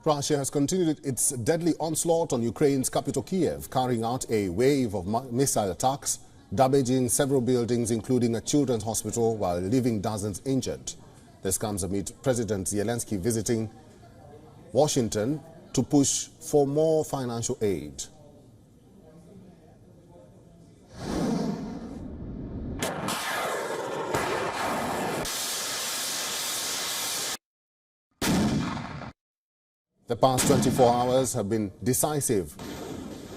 Russia has continued its deadly onslaught on Ukraine's capital Kyiv, carrying out a wave of missile attacks, damaging several buildings, including a children's hospital, while leaving dozens injured. This comes amid President Zelensky visiting Washington to push for more financial aid. The past 24 hours have been decisive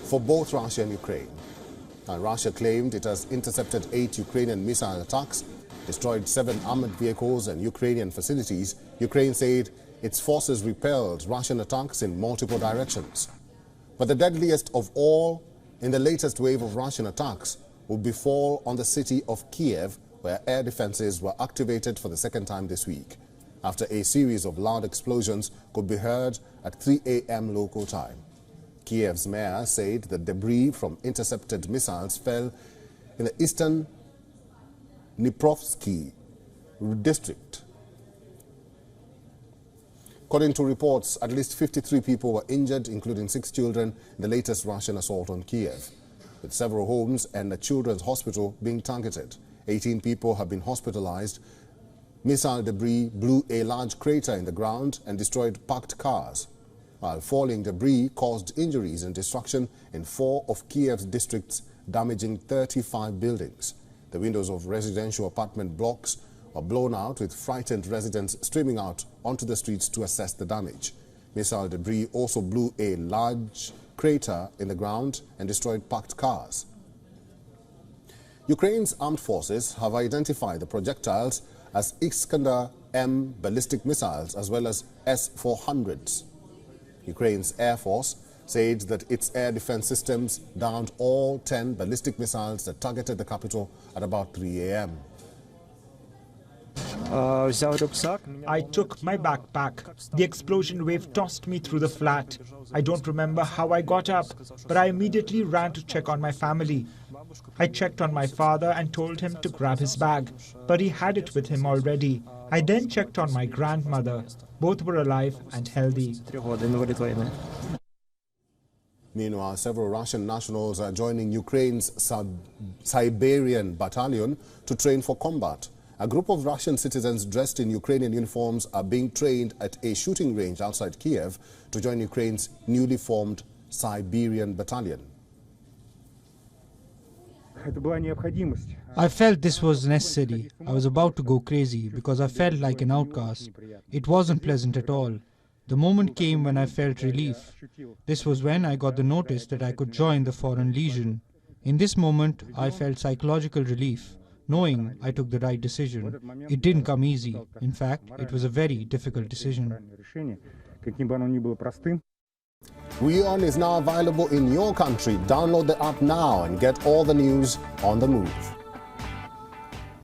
for both Russia and Ukraine. Now, Russia claimed it has intercepted 8 Ukrainian missile attacks, destroyed 7 armored vehicles and Ukrainian facilities. Ukraine said its forces repelled Russian attacks in multiple directions. But the deadliest of all in the latest wave of Russian attacks will befall on the city of Kyiv, where air defenses were activated for the second time this week, after a series of loud explosions could be heard at 3 a.m. local time. Kyiv's mayor said the debris from intercepted missiles fell in the eastern Dniprovsky district. According to reports, at least 53 people were injured, including 6 children, in the latest Russian assault on Kyiv, with several homes and a children's hospital being targeted. 18 people have been hospitalized. Missile debris blew a large crater in the ground and destroyed parked cars, while falling debris caused injuries and destruction in 4 of Kyiv's districts, damaging 35 buildings. The windows of residential apartment blocks were blown out, with frightened residents streaming out onto the streets to assess the damage. Missile debris also blew a large crater in the ground and destroyed parked cars. Ukraine's armed forces have identified the projectiles as Iskander-M ballistic missiles as well as S-400s. Ukraine's Air Force said that its air defense systems downed all 10 ballistic missiles that targeted the capital at about 3 a.m. I took my backpack. The explosion wave tossed me through the flat. I don't remember how I got up, but I immediately ran to check on my family. I checked on my father and told him to grab his bag, but he had it with him already. I then checked on my grandmother. Both were alive and healthy. Meanwhile, several Russian nationals are joining Ukraine's Siberian battalion to train for combat. A group of Russian citizens dressed in Ukrainian uniforms are being trained at a shooting range outside Kyiv to join Ukraine's newly formed Siberian battalion. I felt this was necessary. I was about to go crazy because I felt like an outcast. It wasn't pleasant at all. The moment came when I felt relief. This was when I got the notice that I could join the Foreign Legion. In this moment, I felt psychological relief, knowing I took the right decision. It didn't come easy. In fact, it was a very difficult decision. WION is now available in your country. Download the app now and get all the news on the move.